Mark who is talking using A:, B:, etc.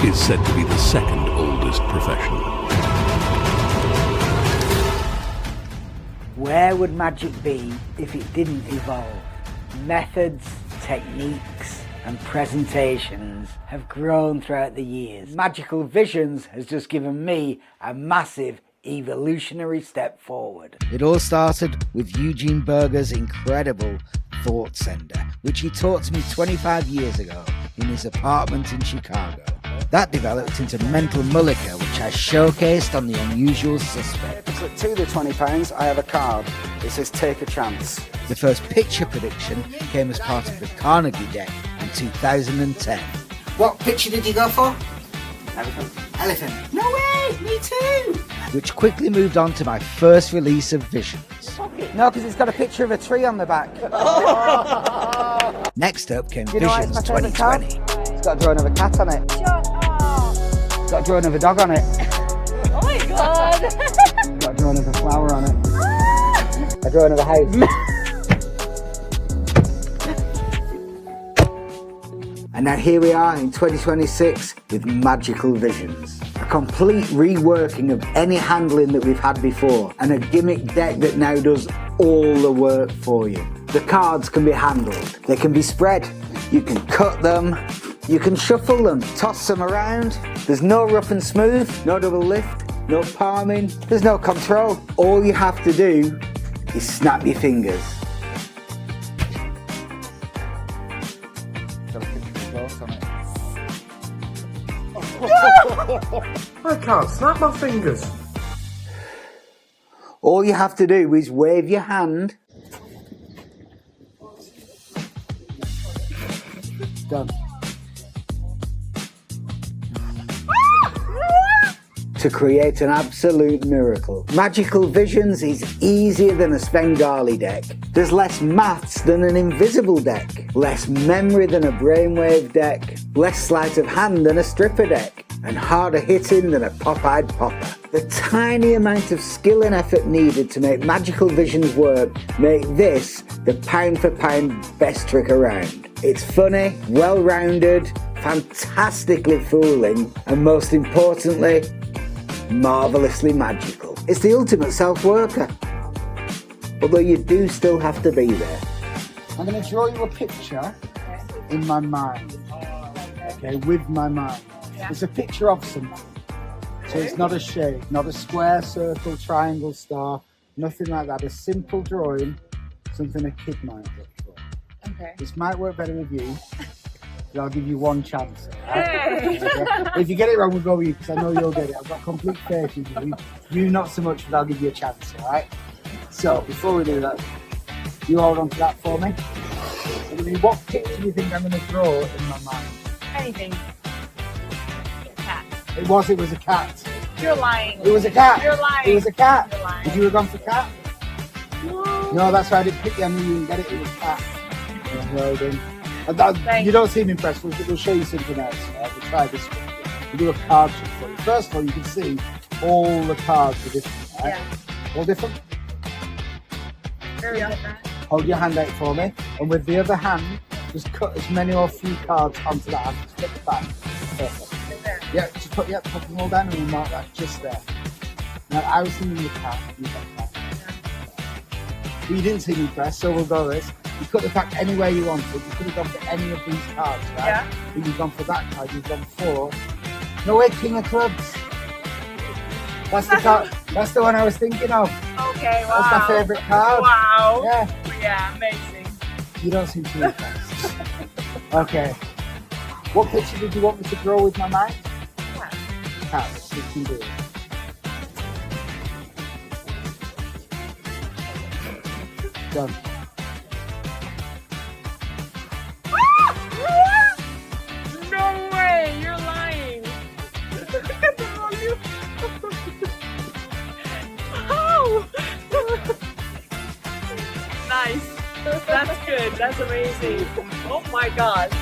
A: is said to be the second oldest profession.
B: Where would magic be if it didn't evolve? Methods, techniques and presentations have grown throughout the years. Magical Visions has just given me a massive evolutionary step forward. It all started with Eugene Berger's incredible Thought Sender, which he taught to me 25 years ago in his apartment in Chicago. That developed into Mental Mullica, which I showcased on The Unusual Suspect.
C: To the £20, I have a card. It says take a chance.
B: The first picture prediction came as part of the Carnegie deck in 2010. What picture did you go for? Elephant. No way, me too! Which quickly moved on to my first release of Visions.
C: No, because it's got a picture of a tree on the back.
B: Next up came
C: You know why it's
B: Visions
C: my favourite
B: 2020.
C: card? It's got a drawing of a cat on it.
D: Shut up!
C: It's got a drawing of a dog on it.
D: Oh my god!
C: It's got a drawing of a flower on it. A drawing of a house.
B: And now here we are in 2026 with Magical Visions. A complete reworking of any handling that we've had before, and a gimmick deck that now does all the work for you. The cards can be handled, they can be spread, you can cut them, you can shuffle them, toss them around. There's no rough and smooth, no double lift, no palming, there's no control. All you have to do is snap your fingers.
E: I can't snap my fingers.
B: All you have to do is wave your hand. Done. To create an absolute miracle. Magical Visions is easier than a Svengali deck. There's less maths than an invisible deck. Less memory than a brainwave deck. Less sleight of hand than a stripper deck. And harder hitting than a pop-eyed popper. The tiny amount of skill and effort needed to make Magical Visions work make this the pound for pound best trick around. It's funny, well-rounded, fantastically fooling, and most importantly, marvellously magical. It's the ultimate self-worker. Although you do still have to be there.
C: I'm going to draw you a picture in my mind. Okay, with my mind. It's a picture of something. So it's not a shape, not a square, circle, triangle, star, nothing like that. A simple drawing, something a kid might look for.
D: Okay.
C: This might work better with you, but I'll give you one chance. Right?
D: Hey.
C: Okay? If you get it wrong, we'll go with you, because I know you'll get it. I've got complete faith in you. You not so much, but I'll give you a chance, alright? So, before we do that, you hold on to that for me. What picture do you think I'm going to draw in my mind?
D: Anything. Cat.
C: It was a cat.
D: You're lying.
C: It was a cat.
D: You're lying.
C: It was a cat.
D: You're lying.
C: Would you have gone for cat? No, that's why I didn't pick you. I knew you didn't get it. It was cat. Well done. You don't seem impressed. We'll show you something else. Right? We'll try this one. We'll do a card trick for you. First of all, you can see all the cards are different. Right?
D: Yeah.
C: All different?
D: Very different.
C: Hold your hand out for me. And with the other hand, just cut as many or few cards onto that hand. Just flip it back. Perfect.
D: There.
C: Yeah, just put them all down and we'll mark that just there. Now, I was thinking the cat. You got cat. But you didn't seem impressed, so we'll go this. You could have back anywhere you wanted. You could have gone for any of these cards, right?
D: Yeah.
C: But you've gone for that card. You've gone for... No way, King of Clubs. That's the card. That's the one I was thinking of.
D: Okay, wow.
C: That's my favourite card.
D: Wow.
C: Yeah.
D: Yeah, amazing.
C: You don't seem too impressed. Okay. What picture did you want me to draw with my mind?
D: Cat.
C: Cat. You can do it. Done.
D: No way, you're lying. Oh! Nice. That's good. That's amazing. Oh my god.